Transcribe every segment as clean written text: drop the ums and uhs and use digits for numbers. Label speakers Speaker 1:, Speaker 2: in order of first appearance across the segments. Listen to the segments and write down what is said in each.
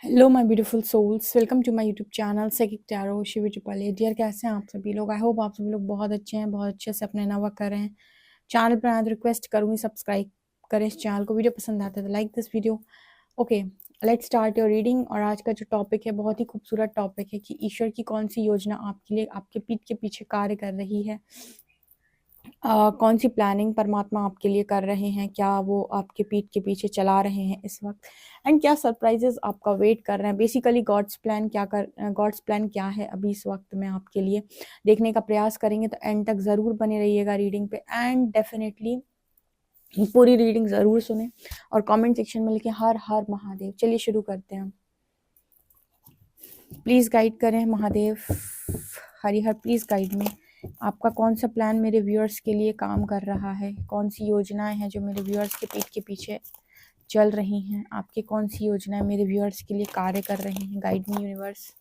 Speaker 1: Hello my beautiful souls, welcome to my YouTube channel psychic tarot Shivi triple. Dear, कैसे हैं आप सभी लोग? आई होप आप सभी लोग बहुत अच्छे हैं, बहुत अच्छे से अपने नवा कर रहे हैं। चैनल पर आए तो रिक्वेस्ट करूँगी सब्सक्राइब करें इस चैनल को। वीडियो पसंद आता है तो like this video. Okay, let's start your reading. और आज का जो टॉपिक है बहुत ही खूबसूरत टॉपिक है कि ईश्वर की कौन सी योजना आपके लिए आपके पीठ के पीछे कार्य कर रही है। कौन सी प्लानिंग परमात्मा आपके लिए कर रहे हैं, क्या वो आपके पीठ के पीछे चला रहे हैं इस वक्त, एंड क्या सरप्राइजेस आपका वेट कर रहे हैं। बेसिकली गॉड्स प्लान क्या है अभी इस वक्त में आपके लिए देखने का प्रयास करेंगे। तो एंड तक ज़रूर बने रहिएगा रीडिंग पे, एंड डेफिनेटली पूरी रीडिंग ज़रूर सुने और कमेंट सेक्शन में लिखें हर हर महादेव। चलिए शुरू करते हैं। प्लीज़ गाइड करें महादेव, हरिहर प्लीज़ गाइड में। आपका कौन सा प्लान मेरे व्यूअर्स के लिए काम कर रहा है, कौन सी योजनाएं हैं जो मेरे व्यूअर्स के पीठ के पीछे चल रही हैं, आपकी कौन सी योजनाएं मेरे व्यूअर्स के लिए कार्य कर रही हैं। Guide me universe.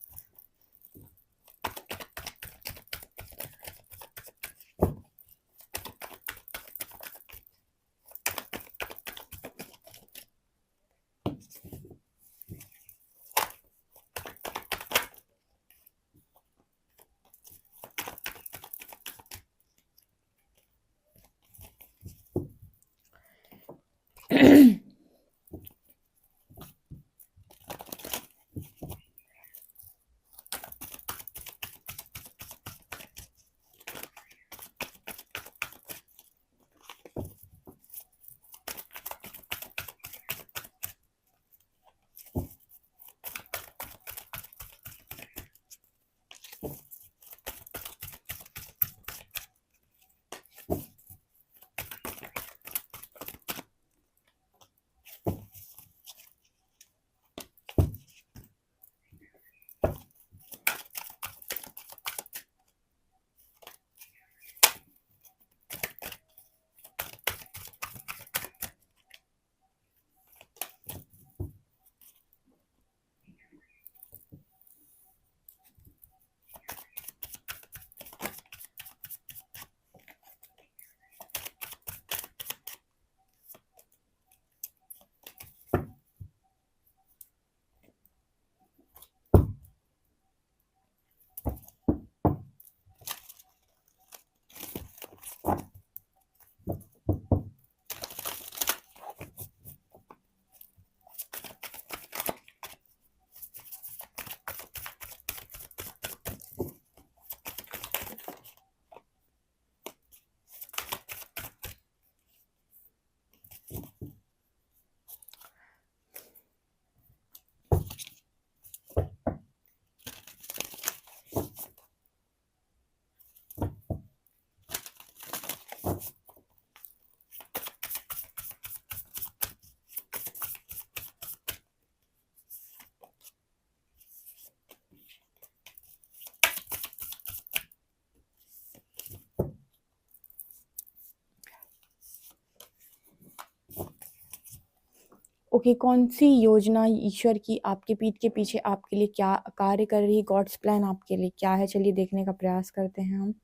Speaker 1: ओके, कौन सी योजना ईश्वर की आपके पीठ के पीछे आपके लिए क्या कार्य कर रही है, गॉड्स प्लान आपके लिए क्या है, चलिए देखने का प्रयास करते हैं हम।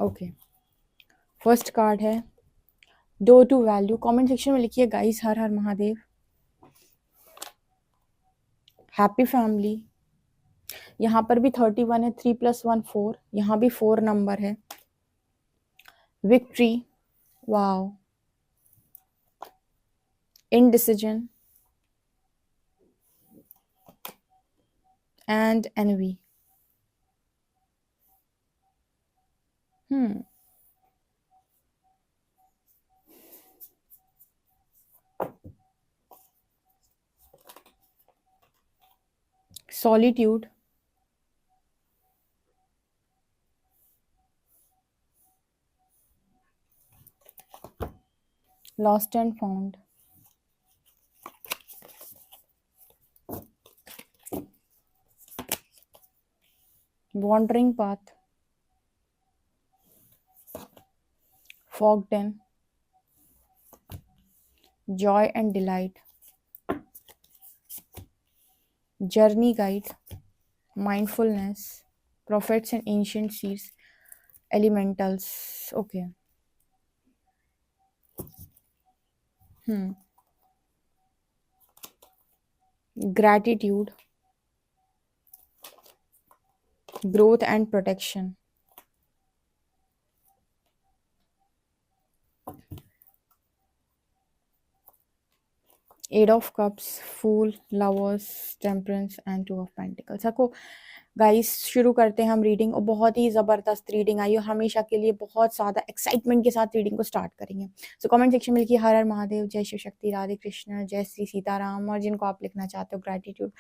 Speaker 1: ओके, फर्स्ट कार्ड है door to value. Comment section में लिखिए guys Har Har Mahadev. Happy family, यहाँ पर भी 31 है, 3 + 1 4, यहाँ भी 4 नंबर है। Victory, wow, indecision and envy. Solitude, lost and found, wandering path, fogged in, joy and delight, journey guide, mindfulness, prophets and ancient seers, elementals. Okay. Gratitude, growth and protection, eight of cups, fool, lovers, temperance and two of pentacles. देखो guys, शुरू करते हैं हम reading, और बहुत ही ज़बरदस्त reading I और हमेशा के लिए बहुत ज़्यादा एक्साइटमेंट के साथ रीडिंग को स्टार्ट करेंगे। सो कमेंट सेक्शन में लिखिए हर हर महादेव, जय शिव शक्ति, राधे कृष्ण, जय श्री सीताराम, और जिनको आप लिखना चाहते हो ग्रैटिट्यूड।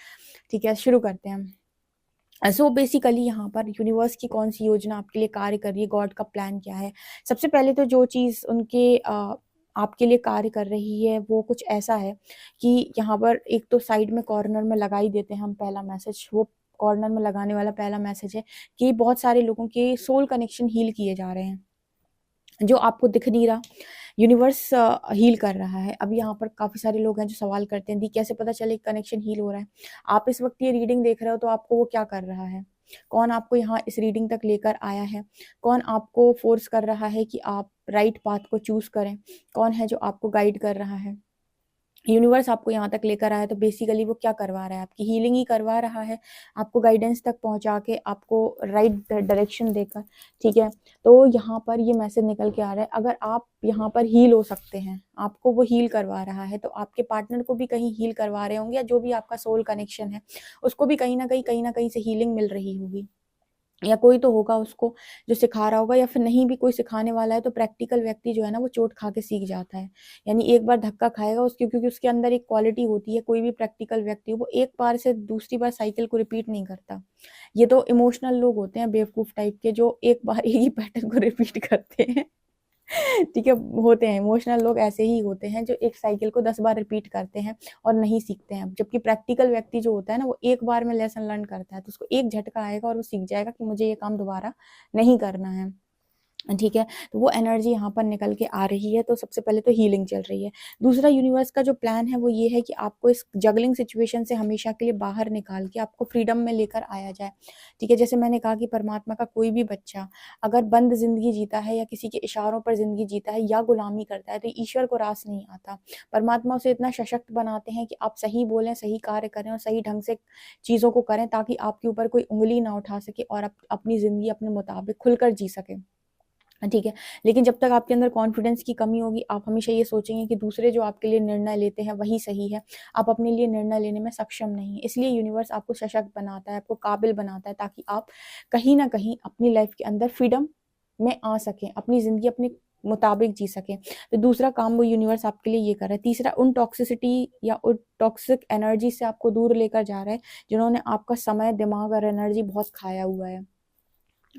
Speaker 1: ठीक है, शुरू करते हैं हम। सो बेसिकली यहाँ पर यूनिवर्स की कौन सी योजना आपके लिए कार्य कर रही है, गॉड का प्लान क्या है। सबसे पहले तो जो चीज़ उनके आपके लिए कार्य कर रही है वो कुछ ऐसा है कि यहाँ पर एक तो साइड में कॉर्नर में लगा ही देते हैं हम पहला मैसेज। वो कॉर्नर में लगाने वाला पहला मैसेज है कि बहुत सारे लोगों के सोल कनेक्शन हील किए जा रहे हैं, जो आपको दिख नहीं रहा, यूनिवर्स हील कर रहा है। अब यहाँ पर काफ़ी सारे लोग हैं जो सवाल करते हैं दी कैसे पता चले कनेक्शन हील हो रहा है। आप इस वक्त ये रीडिंग देख रहे हो तो आपको वो क्या कर रहा है, कौन आपको यहाँ इस रीडिंग तक लेकर आया है, कौन आपको फोर्स कर रहा है कि आप राइट पाथ को चूज करें, कौन है जो आपको गाइड कर रहा है। यूनिवर्स आपको यहाँ तक लेकर आया तो बेसिकली वो क्या करवा रहा है, आपकी हीलिंग ही करवा रहा है, आपको गाइडेंस तक पहुँचा के, आपको राइट डायरेक्शन देकर। ठीक है, तो यहाँ पर ये मैसेज निकल के आ रहा है, अगर आप यहाँ पर हील हो सकते हैं, आपको वो हील करवा रहा है, तो आपके पार्टनर को भी कहीं हील करवा रहे होंगे, या जो भी आपका सोल कनेक्शन है उसको भी कहीं ना कहीं से हीलिंग मिल रही होगी, या कोई तो होगा उसको जो सिखा रहा होगा, या फिर नहीं भी कोई सिखाने वाला है तो प्रैक्टिकल व्यक्ति जो है ना वो चोट खा के सीख जाता है। यानी एक बार धक्का खाएगा उसकी, क्योंकि उसके अंदर एक क्वालिटी होती है, कोई भी प्रैक्टिकल व्यक्ति हो वो एक बार से दूसरी बार साइकिल को रिपीट नहीं करता। ये तो इमोशनल लोग होते हैं बेवकूफ टाइप के, जो एक बार एक ही पैटर्न को रिपीट करते हैं। ठीक है, होते हैं इमोशनल लोग, ऐसे ही होते हैं जो एक साइकिल को 10 बार रिपीट करते हैं और नहीं सीखते हैं। जबकि प्रैक्टिकल व्यक्ति जो होता है ना वो एक बार में लेसन लर्न करता है, तो उसको एक झटका आएगा और वो सीख जाएगा कि मुझे ये काम दोबारा नहीं करना है। ठीक है, तो वो एनर्जी यहाँ पर निकल के आ रही है। तो सबसे पहले तो हीलिंग चल रही है। दूसरा, यूनिवर्स का जो प्लान है वो ये है कि आपको इस जगलिंग सिचुएशन से हमेशा के लिए बाहर निकाल के आपको फ्रीडम में लेकर आया जाए। ठीक है, जैसे मैंने कहा कि परमात्मा का कोई भी बच्चा अगर बंद जिंदगी जीता है या किसी के इशारों पर जिंदगी जीता है या गुलामी करता है तो ईश्वर को रास नहीं आता। परमात्मा उसे इतना सशक्त बनाते हैं कि आप सही बोलें, सही कार्य करें और सही ढंग से चीज़ों को करें, ताकि आपके ऊपर कोई उंगली ना उठा सके और आप अपनी जिंदगी अपने मुताबिक खुलकर जी सके। ठीक है, लेकिन जब तक आपके अंदर कॉन्फिडेंस की कमी होगी, आप हमेशा ये सोचेंगे कि दूसरे जो आपके लिए निर्णय लेते हैं वही सही है, आप अपने लिए निर्णय लेने में सक्षम नहीं है। इसलिए यूनिवर्स आपको सशक्त बनाता है, आपको काबिल बनाता है, ताकि आप कहीं ना कहीं अपनी लाइफ के अंदर फ्रीडम में आ सकें, अपनी ज़िंदगी अपने मुताबिक जी सकें। तो दूसरा काम वो यूनिवर्स आपके लिए ये कर रहा है। तीसरा, उन टॉक्सिसिटी या उन टॉक्सिक एनर्जी से आपको दूर लेकर जा रहा है जिन्होंने आपका समय, दिमाग और एनर्जी बहुत खाया हुआ है।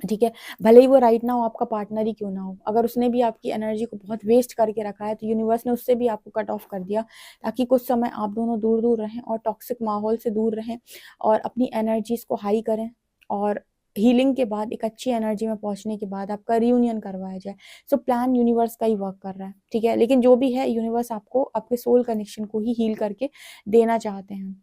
Speaker 1: ठीक है, भले ही वो राइट ना हो, आपका पार्टनर ही क्यों ना हो, अगर उसने भी आपकी एनर्जी को बहुत वेस्ट करके रखा है तो यूनिवर्स ने उससे भी आपको कट ऑफ कर दिया, ताकि कुछ समय आप दोनों दूर दूर रहें और टॉक्सिक माहौल से दूर रहें और अपनी एनर्जीज को हाई करें, और हीलिंग के बाद एक अच्छी एनर्जी में पहुंचने के बाद आपका रियूनियन करवाया जाए। सो प्लान यूनिवर्स का ही वर्क कर रहा है। ठीक है, लेकिन जो भी है यूनिवर्स आपको आपके सोल कनेक्शन को ही हील करके देना चाहते हैं।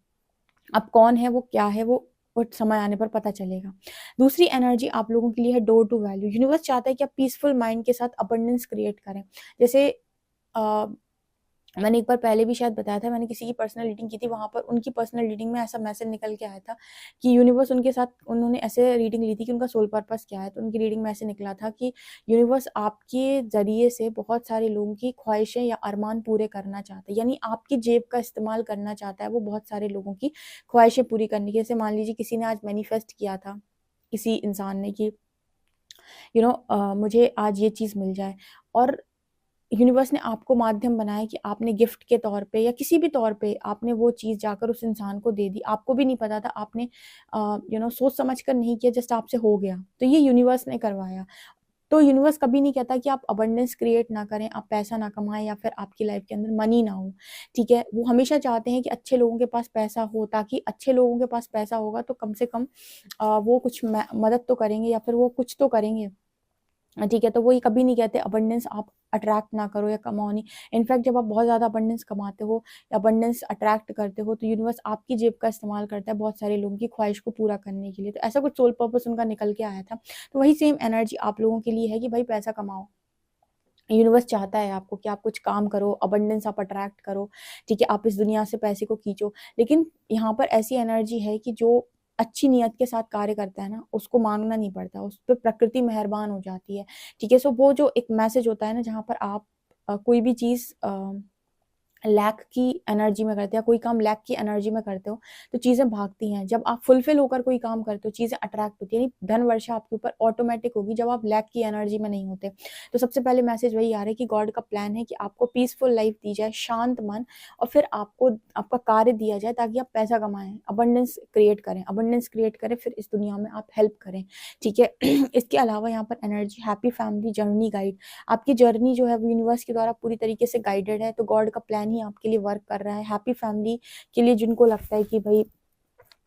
Speaker 1: अब कौन है वो, क्या है वो समय आने पर पता चलेगा। दूसरी एनर्जी आप लोगों के लिए है डोर टू वैल्यू। यूनिवर्स चाहता है कि आप पीसफुल माइंड के साथ अबंडेंस क्रिएट करें। जैसे मैंने एक बार पहले भी शायद बताया था, मैंने किसी की पर्सनल रीडिंग की थी, वहां पर उनकी पर्सनल रीडिंग में ऐसा मैसेज निकल के आया था कि यूनिवर्स उनके साथ, उन्होंने ऐसे रीडिंग ली थी कि उनका सोल पर्पस क्या है, तो उनकी रीडिंग में ऐसे निकला था कि यूनिवर्स आपके जरिए से बहुत सारे लोगों की ख्वाहिशें या अरमान पूरे करना चाहता है, यानी आपकी जेब का इस्तेमाल करना चाहता है वो बहुत सारे लोगों की ख्वाहिशें पूरी करने की। जैसे मान लीजिए किसी ने आज मैनिफेस्ट किया था, किसी इंसान ने, कि मुझे आज ये चीज़ मिल जाए, और यूनिवर्स ने आपको माध्यम बनाया कि आपने गिफ्ट के तौर पे या किसी भी तौर पे आपने वो चीज़ जाकर उस इंसान को दे दी। आपको भी नहीं पता था, आपने सोच समझ कर नहीं किया, जस्ट आपसे हो गया, तो ये यूनिवर्स ने करवाया। तो यूनिवर्स कभी नहीं कहता कि आप अबंडेंस क्रिएट ना करें, आप पैसा ना कमाएं, या फिर आपकी लाइफ के अंदर मनी ना हो। ठीक है, वो हमेशा चाहते हैं कि अच्छे लोगों के पास पैसा हो, ताकि अच्छे लोगों के पास पैसा होगा तो कम से कम वो कुछ मदद तो करेंगे, या फिर वो कुछ तो करेंगे। ठीक है, तो वो ये कभी नहीं कहते अबंडेंस आप अट्रैक्ट ना करो या कमाओ नहीं। इनफैक्ट जब आप बहुत ज़्यादा अबंडेंस कमाते हो या अबंडेंस अट्रैक्ट करते हो तो यूनिवर्स आपकी जेब का इस्तेमाल करता है बहुत सारे लोगों की ख्वाहिश को पूरा करने के लिए। तो ऐसा कुछ सोल पर्पस उनका निकल के आया था। तो वही सेम एनर्जी आप लोगों के लिए है कि भाई पैसा कमाओ, यूनिवर्स चाहता है आपको कि आप कुछ काम करो, अबंडेंस आप अट्रैक्ट करो, ठीक है, आप इस दुनिया से पैसे को खींचो। लेकिन यहाँ पर ऐसी एनर्जी है कि जो अच्छी नीयत के साथ कार्य करता है ना, उसको मांगना नहीं पड़ता, उस पे प्रकृति मेहरबान हो जाती है, ठीक है। सो वो जो एक मैसेज होता है ना, जहाँ पर आप कोई भी चीज लैक की एनर्जी में करते हो या कोई काम लैक की एनर्जी में करते हो, तो चीजें भागती हैं। जब आप फुलफिल होकर कोई काम करते हो, चीजें अट्रैक्ट होती है, यानी धन वर्षा आपके ऊपर ऑटोमेटिक होगी जब आप लैक की एनर्जी में नहीं होते। तो सबसे पहले मैसेज वही आ रहा है कि गॉड का प्लान है कि आपको पीसफुल लाइफ दी जाए, शांत मन, और फिर आपको आपका कार्य दिया जाए ताकि आप पैसा कमाएं, अबंडेंस क्रिएट करें, अबंडेंस क्रिएट करें, फिर इस दुनिया में आप हेल्प करें, ठीक है। इसके अलावा यहाँ पर energy happy family journey guide, आपकी जर्नी जो है वो यूनिवर्स के द्वारा पूरी तरीके से गाइडेड है, तो गॉड का प्लान ही आपके लिए वर्क कर रहा है। हैप्पी फैमिली के लिए जिनको लगता है कि भाई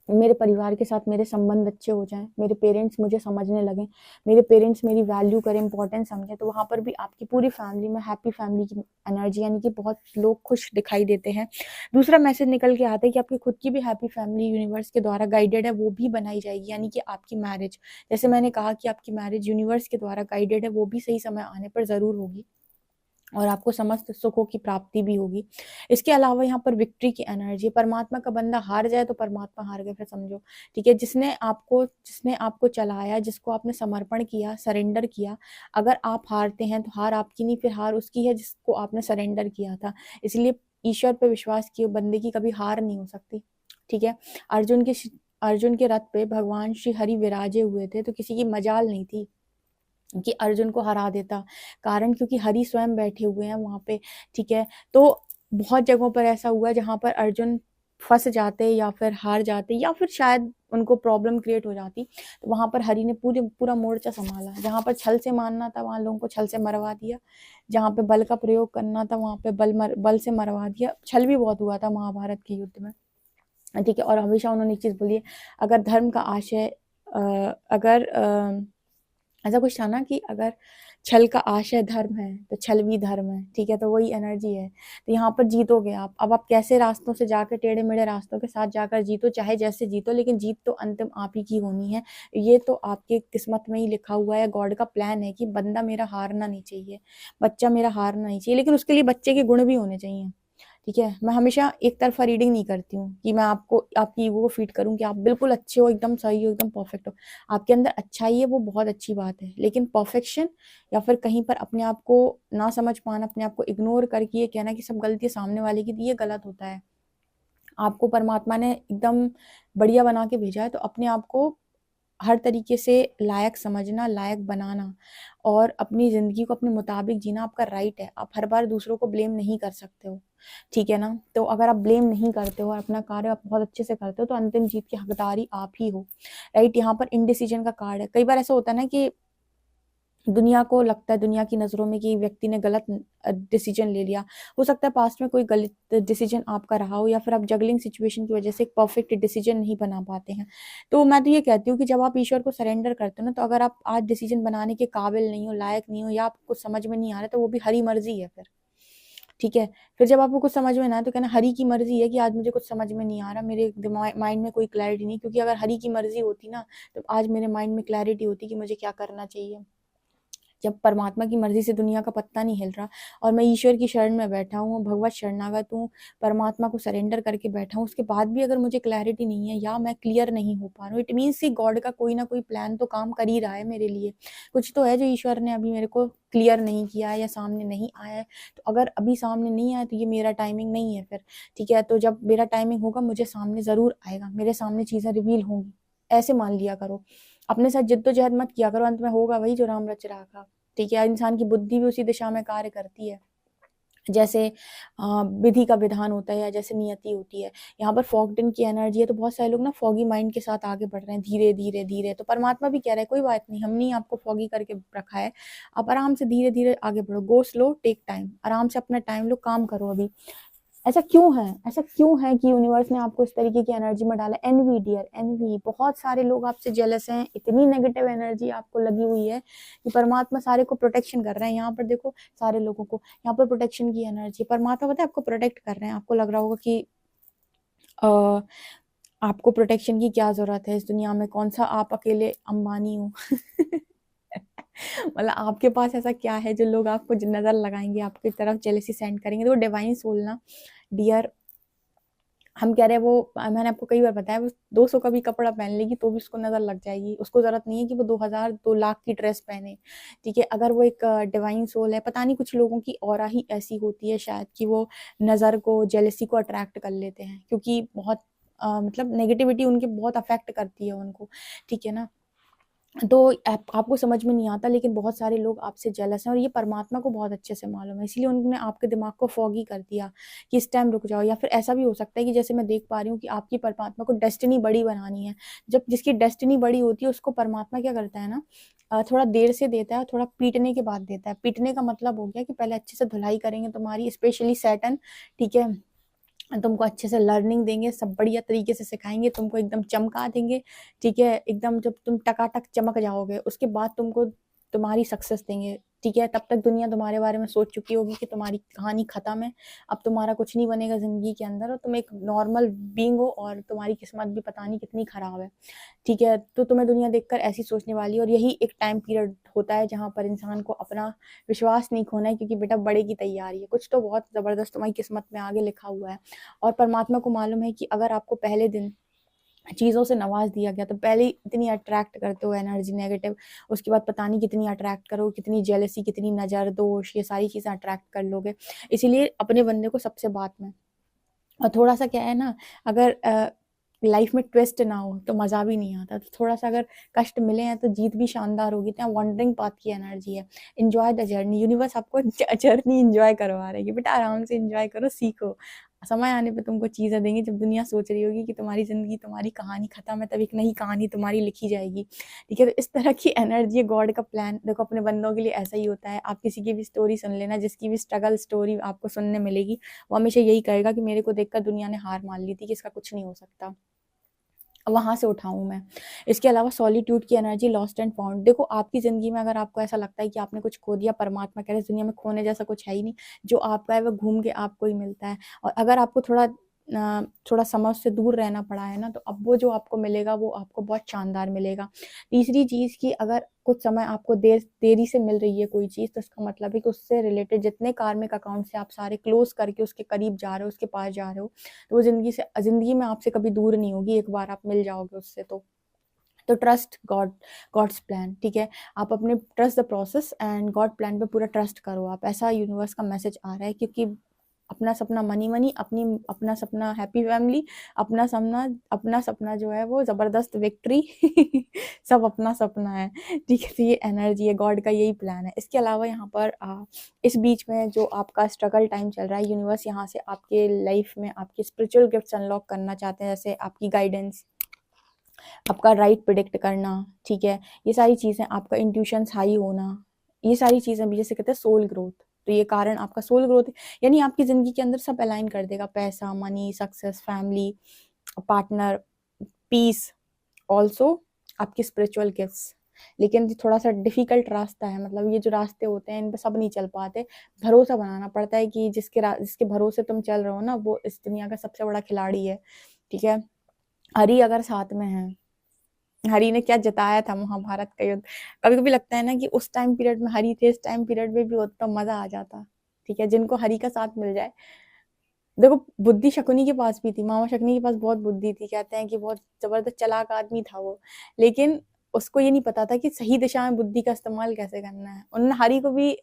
Speaker 1: मेरे परिवार के साथ मेरे संबंध अच्छे हो जाएं, मेरे पेरेंट्स मुझे समझने लगें, मेरे पेरेंट्स मेरी वैल्यू करें, इंपॉर्टेंस समझें, तो वहां पर भी आपकी पूरी फैमिली में हैप्पी फैमिली की एनर्जी, यानी कि बहुत लोग खुश दिखाई देते हैं। दूसरा मैसेज निकल के आता है कि आपकी खुद की भी हैप्पी फैमिली यूनिवर्स के द्वारा गाइडेड है, वो भी बनाई जाएगी, यानी कि आपकी मैरिज, जैसे मैंने कहा कि आपकी मैरिज यूनिवर्स के द्वारा गाइडेड है, वो भी सही समय आने पर जरूर होगी और आपको समस्त सुखों की प्राप्ति भी होगी। इसके अलावा यहाँ पर विक्ट्री की एनर्जी, परमात्मा का बंदा हार जाए तो परमात्मा हार गए, फिर समझो, ठीक है। जिसने आपको चलाया, जिसको आपने समर्पण किया, सरेंडर किया, अगर आप हारते हैं तो हार आपकी नहीं, फिर हार उसकी है जिसको आपने सरेंडर किया था। इसलिए ईश्वर पे विश्वास किए बंदे की कभी हार नहीं हो सकती, ठीक है। अर्जुन के रथ पे भगवान श्री हरि विराजे हुए थे, तो किसी की मजाल नहीं थी कि अर्जुन को हरा देता, कारण क्योंकि हरि स्वयं बैठे हुए हैं वहां पे, ठीक है। तो बहुत जगहों पर ऐसा हुआ जहां पर अर्जुन फंस जाते या फिर हार जाते या फिर शायद उनको प्रॉब्लम क्रिएट हो जाती, तो वहां पर हरि ने पूरा मोर्चा संभाला। जहां पर छल से मारना था वहां लोगों को छल से मरवा दिया, जहां पे बल का प्रयोग करना था वहां पे बल से मरवा दिया। छल भी बहुत हुआ था महाभारत के युद्ध में, ठीक है। और हमेशा उन्होंने एक चीज बोली है, अगर धर्म का आशय अगर ऐसा कुछ था ना कि अगर छल का आशय धर्म है तो छल भी धर्म है, ठीक है। तो वही एनर्जी है, तो यहाँ पर जीतोगे आप। अब आप कैसे रास्तों से जाकर, टेढ़े मेढ़े रास्तों के साथ जाकर जीतो, चाहे जैसे जीतो, लेकिन जीत तो अंतिम आप ही की होनी है। ये तो आपकी किस्मत में ही लिखा हुआ है, गॉड का प्लान है कि बंदा मेरा हारना नहीं चाहिए, बच्चा मेरा हारना नहीं चाहिए, लेकिन उसके लिए बच्चे के गुण भी होने चाहिए, ठीक है। मैं हमेशा एक तरफा रीडिंग नहीं करती हूँ कि मैं आपको आपकी ईगो को फीड करूँ कि आप बिल्कुल अच्छे हो, एकदम सही हो, एकदम परफेक्ट हो। आपके अंदर अच्छाई है, वो बहुत अच्छी बात है, लेकिन परफेक्शन या फिर कहीं पर अपने आप को ना समझ पाना, अपने आप को इग्नोर करके ये कहना कि सब गलती सामने वाले की थी, ये गलत होता है। आपको परमात्मा ने एकदम बढ़िया बना के भेजा है, तो अपने आप को हर तरीके से लायक समझना, लायक बनाना और अपनी जिंदगी को अपने मुताबिक जीना आपका राइट है। आप हर बार दूसरों को ब्लेम नहीं कर सकते हो, ठीक है ना। तो अगर आप ब्लेम नहीं करते हो और अपना कार्य आप बहुत अच्छे से करते हो, तो अंतिम जीत की हकदारी आप ही हो, राइट। यहाँ पर इनडिसीजन का कार्ड है। कई बार ऐसा होता है ना कि दुनिया को लगता है, दुनिया की नजरों में, कि व्यक्ति ने गलत डिसीजन ले लिया। हो सकता है पास्ट में कोई गलत डिसीजन आपका रहा हो, या फिर आप जगलिंग सिचुएशन की वजह से एक परफेक्ट डिसीजन नहीं बना पाते हैं। तो मैं तो ये कहती हूँ कि जब आप ईश्वर को सरेंडर करते हो ना, तो अगर आप आज डिसीजन बनाने के काबिल नहीं हो, लायक नहीं हो, या आपको कुछ समझ में नहीं आ रहा, तो वो भी हरी मर्जी है फिर, ठीक है। फिर जब आपको कुछ समझ में ना आए तो कहना हरी की मर्जी है कि आज मुझे कुछ समझ में नहीं आ रहा, मेरे दिमाग माइंड में कोई क्लैरिटी नहीं, क्योंकि अगर हरी की मर्जी होती ना, तो आज मेरे माइंड में क्लैरिटी होती कि मुझे क्या करना चाहिए। जब परमात्मा की मर्जी से दुनिया का पत्ता नहीं हिल रहा और मैं ईश्वर की शरण में बैठा हूँ, भगवत शरणागत हूँ, परमात्मा को सरेंडर करके बैठा हूँ, उसके बाद भी अगर मुझे क्लैरिटी नहीं है या मैं क्लियर नहीं हो पा रहा हूँ, इट मीन्स कि गॉड का कोई ना कोई प्लान तो काम कर ही रहा है मेरे लिए। कुछ तो है जो ईश्वर ने अभी मेरे को क्लियर नहीं किया है या सामने नहीं आया है। तो अगर अभी सामने नहीं आया तो ये मेरा टाइमिंग नहीं है फिर, ठीक है। तो जब मेरा टाइमिंग होगा मुझे सामने जरूर आएगा, मेरे सामने चीजें रिवील होंगी, ऐसे मान लिया करो। अपने साथ जिद्दोजहद मत किया करो, अंत में होगा वही जो राम रच रहा था, ठीक है। इंसान की बुद्धि भी उसी दिशा में कार्य करती है, जैसे विधि का विधान होता है या जैसे नियति होती है। यहाँ पर फॉग्ड इन की एनर्जी है, तो बहुत सारे लोग ना फॉगी माइंड के साथ आगे बढ़ रहे हैं, धीरे धीरे धीरे। तो परमात्मा भी कह रहा है कोई बात नहीं, हमने आपको फॉगी करके रखा है, आप आराम से धीरे धीरे आगे बढ़ो, गो स्लो टेक टाइम, आराम से अपना टाइम लो, काम करो अभी। ऐसा क्यों है कि यूनिवर्स ने आपको इस तरीके की एनर्जी में डाला। एनवी डियर, एनवी, बहुत सारे लोग आपसे जेलस हैं, इतनी नेगेटिव एनर्जी आपको लगी हुई है कि परमात्मा सारे को प्रोटेक्शन कर रहे हैं। यहाँ पर देखो सारे लोगों को यहाँ पर प्रोटेक्शन की एनर्जी, परमात्मा पता है आपको प्रोटेक्ट कर रहे हैं। आपको लग रहा होगा कि आ, आपको प्रोटेक्शन की क्या जरूरत है इस दुनिया में, कौन सा आप अकेले अंबानी हो मतलब आपके पास ऐसा क्या है जो लोग आपको नज़र लगाएँगे, आपकी तरफ जेलसी सेंड करेंगे। तो वो डिवाइन सोल ना डियर, हम कह रहे हैं वो मैंने आपको कई बार बताया, वो 200 का भी कपड़ा पहन लेगी तो भी उसको नज़र लग जाएगी। उसको ज़रूरत नहीं है कि वो 2000 2 लाख की ड्रेस पहने, ठीक है? अगर वो एक डिवाइन सोल है, पता नहीं कुछ लोगों की ऑरा ही ऐसी होती है शायद कि वो नज़र को, जेलसी को अट्रैक्ट कर लेते हैं, क्योंकि बहुत मतलब नेगेटिविटी उनके बहुत अफ़ेक्ट करती है उनको, ठीक है ना? तो आपको समझ में नहीं आता, लेकिन बहुत सारे लोग आपसे जेलस हैं और ये परमात्मा को बहुत अच्छे से मालूम है, इसीलिए उन्होंने आपके दिमाग को फॉगी कर दिया कि इस टाइम रुक जाओ। या फिर ऐसा भी हो सकता है कि जैसे मैं देख पा रही हूँ कि आपकी परमात्मा को डेस्टिनी बड़ी बनानी है। जब जिसकी डेस्टिनी बड़ी होती है उसको परमात्मा क्या करता है ना, थोड़ा देर से देता है और थोड़ा पीटने के बाद देता है। पीटने का मतलब हो गया कि पहले अच्छे से धुलाई करेंगे तुम्हारी, स्पेशली सैटर्न, ठीक है? तुमको अच्छे से लर्निंग देंगे, सब बढ़िया तरीके से सिखाएँगे, तुमको एकदम चमका देंगे, ठीक है? एकदम जब तुम टकाटक चमक जाओगे, उसके बाद तुमको तुम्हारी सक्सेस देंगे, ठीक है? तब तक दुनिया तुम्हारे बारे में सोच चुकी होगी कि तुम्हारी कहानी ख़त्म है, अब तुम्हारा कुछ नहीं बनेगा ज़िंदगी के अंदर और तुम एक नॉर्मल बीइंग हो और तुम्हारी किस्मत भी पता नहीं कितनी ख़राब है, ठीक है? तो तुम्हें दुनिया देखकर ऐसी सोचने वाली है और यही एक टाइम पीरियड होता है जहाँ पर इंसान को अपना विश्वास नहीं खोना है, क्योंकि बेटा बड़े की तैयारी है। कुछ तो बहुत ज़बरदस्त तुम्हारी किस्मत में आगे लिखा हुआ है और परमात्मा को मालूम है कि अगर आपको पहले दिन चीज़ों से नवाज़ दिया गया तो पहले ही इतनी अट्रैक्ट करते हो एनर्जी नेगेटिव, उसके बाद पता नहीं कितनी अट्रैक्ट करो, कितनी जेलसी, कितनी नज़र दोष, ये सारी चीज़ें अट्रैक्ट कर लोगे। इसीलिए अपने बंदे को सबसे बात में, और थोड़ा-सा क्या है ना, अगर लाइफ में ट्विस्ट ना हो तो मज़ा भी नहीं आता। तो थोड़ा-सा अगर कष्ट मिले हैं तो जीत भी शानदार होगी। तो वंडरिंग पाथ की एनर्जी है। एन्जॉय द जर्नी, यूनिवर्स आपको जर्नी एन्जॉय करवा रही है। बेटा आराम से एन्जॉय करो, सीखो। समय आने पे तुमको चीज़ें देंगे, जब दुनिया सोच रही होगी कि तुम्हारी ज़िंदगी, तुम्हारी कहानी खत्म है, तब एक नई कहानी तुम्हारी लिखी जाएगी। ठीक है? तो इस तरह की एनर्जी है गॉड का प्लान। देखो अपने बंदों के लिए ऐसा ही होता है। आप किसी की भी स्टोरी सुन लेना, जिसकी भी स्ट्रगल स्टोरी आपको सुनने मिलेगी, वो हमेशा यही कहेगा कि मेरे को देखकर दुनिया ने हार मान ली थी कि इसका कुछ नहीं हो सकता। वहाँ से उठाऊँ मैं। इसके अलावा सॉलिट्यूड की एनर्जी, लॉस्ट एंड फाउंड। देखो आपकी ज़िंदगी में अगर आपको ऐसा लगता है कि आपने कुछ खो दिया, परमात्मा कह रहे हैं इस दुनिया में खोने जैसा कुछ है ही नहीं। जो आपका है वो घूम के आपको ही मिलता है। और अगर आपको थोड़ा समय उससे दूर रहना पड़ा है ना, तो अब वो जो आपको मिलेगा वो आपको बहुत शानदार मिलेगा। तीसरी चीज़ कि अगर कुछ समय आपको देरी से मिल रही है कोई चीज़, तो इसका मतलब है कि उससे रिलेटेड जितने कार्मिक अकाउंट से आप सारे क्लोज़ करके उसके करीब जा रहे हो, उसके पास जा रहे हो, तो वो ज़िंदगी में आपसे कभी दूर नहीं होगी, एक बार आप मिल जाओगे उससे तो। तो ट्रस्ट गॉड्स प्लान, ठीक है? आप अपने trust the process and God plan पे पूरा ट्रस्ट करो आप। ऐसा यूनिवर्स का मैसेज आ रहा है, क्योंकि अपना सपना मनी, अपना सपना हैप्पी फैमिली, अपना सपना जो है वो ज़बरदस्त विक्ट्री सब अपना सपना है, ठीक है? तो ये एनर्जी है, गॉड का यही प्लान है। इसके अलावा यहाँ पर इस बीच में जो आपका स्ट्रगल टाइम चल रहा है, यूनिवर्स यहाँ से आपके लाइफ में आपके स्पिरिचुअल गिफ्ट्स अनलॉक करना चाहते हैं, जैसे आपकी गाइडेंस, आपका राइट प्रेडिक्ट करना, ठीक है? ये सारी चीज़ें, आपका इंट्यूशंस हाई होना, ये सारी चीज़ें भी जिसे कहते हैं सोल ग्रोथ। तो ये कारण आपका सोल ग्रोथ, यानी आपकी ज़िंदगी के अंदर सब अलाइन कर देगा, पैसा, money, success, family, partner, peace, also आपके स्पिरिचुअल गिफ्ट्स। लेकिन ये थोड़ा-सा डिफ़िकल्ट रास्ता है, मतलब ये जो रास्ते होते हैं इन पे सब नहीं चल पाते। भरोसा बनाना पड़ता है कि जिसके भरोसे तुम चल रहे हो ना, वो इस दुनिया का सबसे बड़ा खिलाड़ी है, ठीक है? हरि अगर साथ में है, हरि ने क्या जताया था महाभारत का युद्ध। कभी-कभी लगता है ना कि उस टाइम पीरियड में हरि थे, इस टाइम पीरियड में भी होता तो मज़ा आ जाता, ठीक है? जिनको हरि का साथ मिल जाए। देखो बुद्धि शकुनी के पास भी थी, मामा शकुनी के पास बहुत बुद्धि थी, कहते हैं कि बहुत ज़बरदस्त चालाक आदमी था वो। लेकिन उसको ये नहीं पता था कि सही दिशा में बुद्धि का इस्तेमाल कैसे करना है। उन्होंने हरि को भी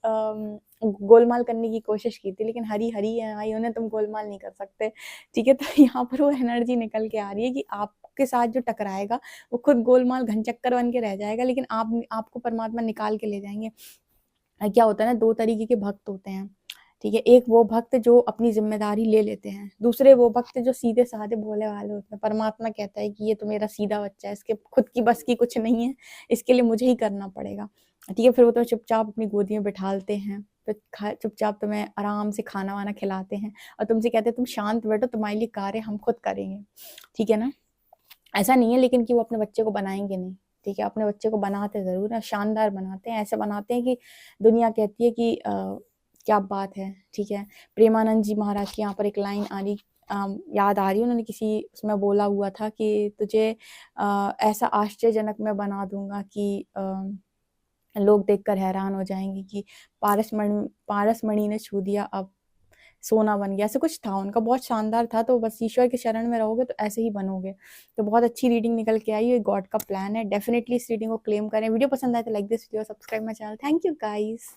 Speaker 1: गोलमाल करने की कोशिश की थी, लेकिन हरि हरि है भाई, उन्हें तुम गोलमाल नहीं कर सकते, ठीक है? तो यहाँ पर वो एनर्जी निकल के आ रही है कि आपके साथ जो टकराएगा, वो खुद गोलमाल घनचक्कर बन के रह जाएगा, लेकिन आपको परमात्मा निकाल के ले जाएँगे। क्या होता है ना, 2 तरीके के भक्त होते हैं, ठीक है? एक वो भक्त जो अपनी ज़िम्मेदारी ले लेते हैं, दूसरे वो भक्त जो सीधे-साधे भोले भाले होते हैं। परमात्मा कहता है कि ये तो मेरा सीधा बच्चा है, इसके खुद की बस की कुछ नहीं है, इसके लिए मुझे ही करना पड़ेगा, ठीक है? फिर वो तुम्हें चुपचाप अपनी गोदी में बिठालते हैं, फिर चुपचाप तुम्हें आराम से खाना-वाना खिलाते हैं और तुमसे कहते हैं तुम शांत बैठो, तुम्हारे लिए कार्य हम खुद करेंगे, ठीक है ना? ऐसा नहीं है लेकिन कि वो अपने बच्चे को बनाएँगे नहीं, ठीक है? अपने बच्चे को बनाते ज़रूर हैं, शानदार बनाते हैं, ऐसे बनाते हैं कि दुनिया कहती है कि क्या बात है, ठीक है? प्रेमानंद जी महाराज की यहाँ पर एक लाइन याद आ रही है, उन्होंने किसी उसमें बोला हुआ था कि तुझे ऐसा आश्चर्यजनक मैं बना दूँगा कि लोग देखकर हैरान हो जाएंगे कि पारस मणि ने छू दिया, अब सोना बन गया, ऐसे कुछ था उनका, बहुत शानदार था। तो बस ईश्वर के शरण में रहोगे तो ऐसे ही बनोगे। तो बहुत अच्छी रीडिंग निकल के आई, ये गॉड का प्लान है। डेफिनेटली इस रीडिंग को क्लेम करें। वीडियो पसंद आए तो like this video, subscribe my channel. Thank you guys.